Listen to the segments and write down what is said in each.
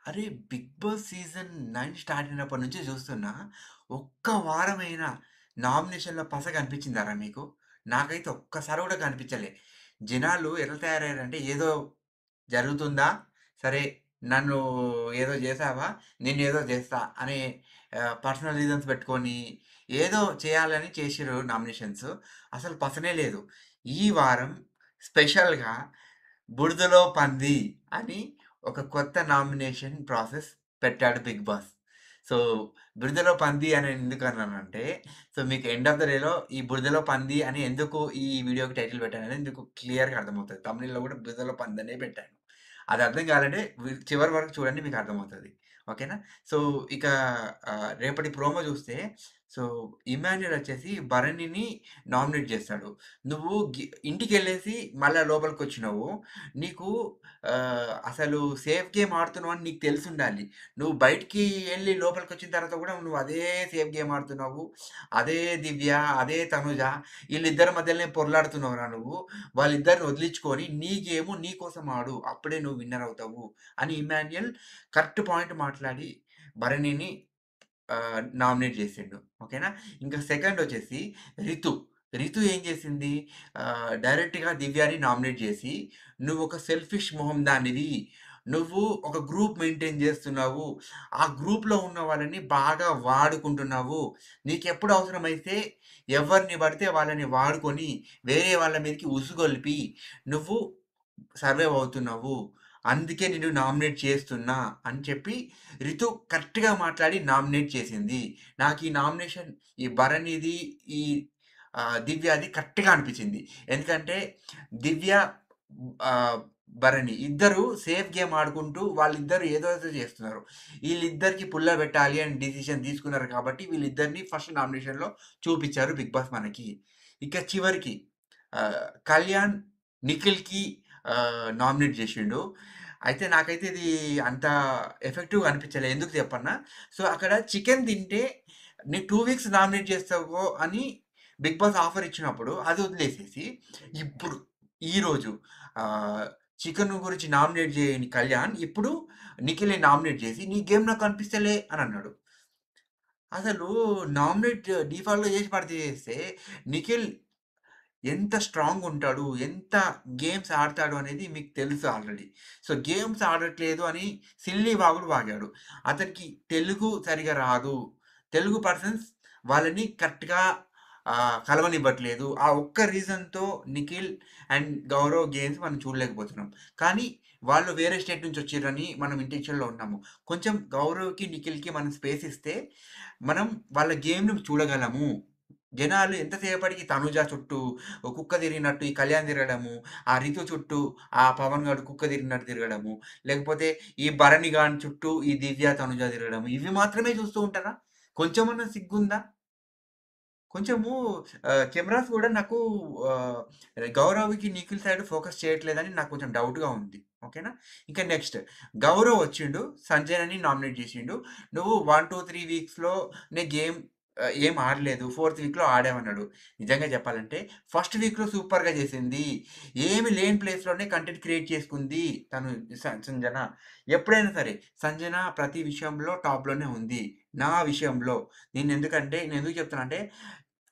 అరే! 'Big boss' season 9 start అయినప్పటి నుంచి చూస్తున్నా. ఒక్క వారమైనా నామినేషన్‌లో పస కనిపించిందారా మీకు? నాకైతే ఒక్కసారి కూడా కనిపించలే. జనాలు ఎట్లా తయారయ్యారంటే ఏదో జరుగుతుందా? సరే నన్ను ఏదో చేశావా? నిన్నేదో చేస్తా అనే పర్సనల్ రీజన్స్ పెట్టుకొని ఏదో చేయాలని చేసిర్రు నామినేషన్స్. అసలు పసనే లేదు. ఈ వారం స్పెషల్‌గా 'బురదలో పంది' అని ఒక కొత్త నామినేషన్ ప్రాసెస్ పెట్టాడు 'బిగ్ బాస్'. సో, 'బురదలో పంది' అని ఎందుకన్నానంటే, సో, మీకు ఎండ్ ఆఫ్ ద డేలో ఈ 'బురదలో పంది' అని ఎందుకు ఈ వీడియోకి టైటిల్ పెట్టాననేది మీకు క్లియర్‌గా అర్థమవుతది. థంబ్‌నెయిల్‌లో కూడా 'బురదలో పంది' అనే పెట్టాను. అది అర్థం కావాలంటే చివరి వరకు చూడండి మీకు అర్థమవుతది. ఓకేనా? సో, ఇక రేపటి ప్రోమో చూస్తే సో, ఇమాన్యుల్ వచ్చేసి భరణిని నామినేట్ చేస్తాడు. నువ్వు ఇంటికెళ్ళేసి మళ్ళా లోపలికొచ్చినావు. నీకు అసలు సేఫ్ గేమ్ ఆడుతున్నావని నీకు తెలిసుండాలి. నువ్వు బయటికి ఎళ్లి లోపలికొచ్చిన తర్వాత కూడా నువ్వు అదే సేఫ్ గేమ్ ఆడుతున్నావు. అదే దివ్య, అదే తనుజ ఈళ్ళిద్దరి మధ్యలనే పొర్లాడుతున్నావురా నువ్వు. వాళ్ళిద్దరిని వదిలించుకొని నీ గేము నీ కోసం ఆడు. అప్పుడే నువ్వు విన్నర్ అవుతావు అని ఇమాన్యుయల్ కరెక్ట్ పాయింట్ మాట్లాడి భరణిని నామినేట్ చేసిండు. ఓకేనా? ఇంకా సెకండొచ్చేసి రితు. రితు ఏం చేసింది? డైరెక్ట్‌గా దివ్యని నామినేట్ చేసి, "నువ్వొక సెల్ఫిష్ మొహం దానివి. నువ్వు ఒక గ్రూప్ మెయింటైన్ చేస్తున్నావు. ఆ గ్రూప్‌లో ఉన్న వాళ్ళని బాగా వాడుకుంటున్నావు. నీకెప్పుడు అవసరమైతే ఎవరిని పడితే వాళ్ళని వాడుకొని, వేరే వాళ్ళ మీదకి ఉసుగొల్పి, నువ్వు సర్వైవ్ అవుతున్నావు. అందుకే నిన్ను నామినేట్ చేస్తున్నా" అని చెప్పి రితు కరెక్ట్‌గా మాట్లాడి నామినేట్ చేసింది. నాకు ఈ నామినేషన్ ఈ భరణిది, ఈ దివ్యది కరెక్ట్‌గా అనిపించింది. ఎందుకంటే దివ్య ఆహ్, భరణి ఇద్దరు సేఫ్ గేమ్ ఆడుకుంటూ వాళ్ళిద్దరూ ఏదో చేస్తున్నారు. ఈళ్ళిద్దరికి పుల్ల పెట్టాలి అని డిసిషన్ తీసుకున్నారు కాబట్టి వీళ్ళిద్దరిని ఫస్ట్ నామినేషన్‌లో చూపిచ్చారు 'బిగ్ బాస్' మనకి. ఇక చివరికి కళ్యాణ్ నిఖిల్‌కి నామినేట్ జేషిండు. అయితే నాకైతే ఇది అంత ఎఫెక్టివ్‌గా అనిపించలే. ఎందుకు చెప్పన్నా? సో, అక్కడ చికెన్ తింటే నీకు 2 వీక్స్ నామినేట్ చేస్తావు అని 'బిగ్ బాస్' ఆఫర్ ఇచ్చినప్పుడు అది వదిలేసేసి ఇప్పుడు ఈరోజు ఆహ్, చికెన్ గురించి నామినేట్ చేయని కళ్యాణ్ ఇప్పుడు నిఖిల్‌ని నామినేట్ చేసి "నీ గేమ్ నాకు కనిపిస్తలే" అని అన్నాడు. అసలు నామినేట్ డిఫాల్ట్‌గా చేసి పడితే చేస్తే నిఖిల్ ఎంత స్ట్రాంగుంటాడు, ఎంత గేమ్స్ ఆడతాడు అనేది మీకు తెలుసు ఆల్రెడీ. సో, గేమ్స్ ఆడట్లేదు అని సిల్లీ వాగుడు వాగాడు. అతనికి తెలుగు సరిగ్గా రాదు. తెలుగు పర్సన్స్ వాళ్ళని కరెక్ట్‌గా కలవనివ్వట్లేదు. ఆ ఒక్క రీజన్‌తో నిఖిల్ అండ్ గౌరవ్ గేమ్స్ మనం చూడలేకపోతున్నాం. కానీ వాళ్ళు వేరే స్టేట్ నుంచి వచ్చిర్రని మనం ఇంటెన్షన్‌లో ఉన్నాము. కొంచెం గౌరవ్‌కి, నిఖిల్‌కి మనం స్పేస్ ఇస్తే మనం వాళ్ళ గేమ్‌ని చూడగలము. జనాలు ఎంతసేపటికి తనుజ చుట్టూ ఓ కుక్క తిరిగినట్టు ఈ కళ్యాణ్ తిరగడము, ఆ రితు చుట్టూ ఆ పవన్ గాడు కుక్క తిరిగినట్టు తిరగడము, లేకపోతే ఈ భరణి గాని చుట్టూ ఈ దివ్య, తనుజ తిరగడము. ఇవి మాత్రమే చూస్తూ ఉంటారా? కొంచెమన్నా సిగ్గుందా? కొంచెము కెమెరాస్ గూడా నాకు ఆహ్, గౌరవ్‌కి, నిఖిల్ సైడ్ ఫోకస్ చేయట్లేదని నాకు కొంచెం డౌట్‌గా ఉంది. ఓకేనా? ఇంకా నెక్స్ట్ గౌరవ్ వచ్చిండు. సంజనని నామినేట్ జేసిండు. "నువ్వు 1, 2, 3 వీక్స్‌లోనే గేమ్ ఏం ఆడలేదు. ఫోర్త్ వీక్‌లో ఆడావన్నాడు." నిజంగా చెప్పాలంటే ఫస్ట్ వీక్‌లో సూపర్‌గా చేసింది. ఏమి లేని ప్లేస్‌లోనే కంటెంట్ క్రియేట్ చేసుకుంది తను సంజన. ఎప్పుడైనా సరే సంజన ప్రతి విషయంలో టాప్‌లోనే ఉంది. నా విషయంలో. నేనెందుకు చెప్తున్నా అంటే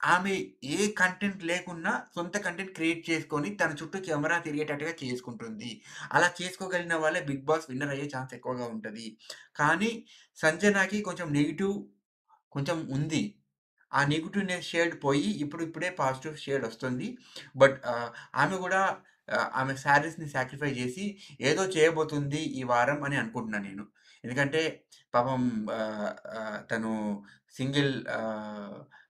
ఆమె ఏ కంటెంట్ లేకున్నా సొంత కంటెంట్ క్రియేట్ చేసుకొని తన చుట్టూ కెమెరా తిరిగేటట్టుగా చేసుకుంటుంది. అలా చేసుకోగలిగిన వాళ్ళే 'బిగ్ బాస్' విన్నర్ అయ్యే ఛాన్స్ ఎక్కువగా ఉంటది. కానీ సంజనాకి కొంచెం నెగెటివ్ కొంచెం ఉంది. ఆ నెగెటివ్‌నెస్ షేడ్ పోయి ఇప్పుడిప్పుడే పాజిటివ్ షేడ్ ఒస్తుంది. బట్ ఆమె గూడా ఆమె శారీస్‌ని సాక్రిఫై జేసి ఏదో చేయబోతుంది ఈ వారం అని అనుకుంటున్నా నేను. ఎందుకంటే పాపం తను సింగిల్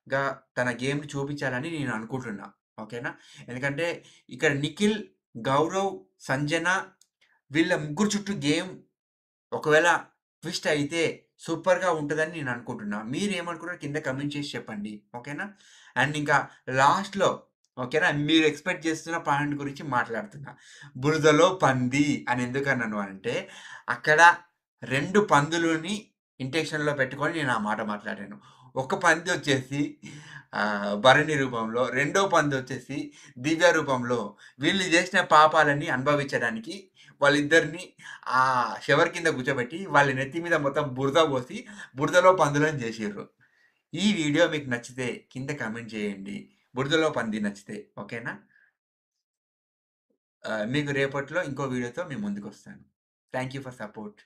గా తన గేమ్‌ని చూపించాలని నేను అనుకుంటున్నా. ఓకేనా? ఎందుకంటే ఇక్కడ నిఖిల్, గౌరవ్, సంజన వీళ్ళ ముగ్గురు చుట్టూ గేమ్ ఒకవేళ ట్విస్ట్ అయితే సూపర్‌గా ఉంటదని నేను అనుకుంటున్నా. మీరేమనుకున్నారో కింద కామెంట్ చేసి చెప్పండి. ఓకేనా? అండ్ ఇంకా లాస్ట్‌లో ఓకేనా? మీరు ఎక్స్‌పెక్ట్ చేస్తున్న పాయింట్ గురించి మాట్లాడుతున్నా. బురదలో పంది అని ఎందుకన్నాను అంటే, అక్కడ 2 పందులని ఇంటెన్షన్‌లో పెట్టుకొని నేను ఆ మాట మాట్లాడాను. ఒక పందొచ్చేసి భరణి రూపంలో, రెండో పందొచ్చేసి దివ్య రూపంలో వీళ్ళు చేసిన పాపాలన్నీ అనుభవించడానికి వాళ్ళిద్దరిని షవర్ కింద కూర్చోబెట్టి, వాళ్ళ నెత్తి మీద మొత్తం బురద పోసి, బురదలో పందులని జేసిర్రు. ఈ వీడియో మీకు నచ్చితే కింద కామెంట్ చేయండి. బురదలో పంది నచ్చితే. ఓకేనా? మీకు రేపట్లో ఇంకో వీడియోతో మీ ముందుకొస్తాను. Thank you for support.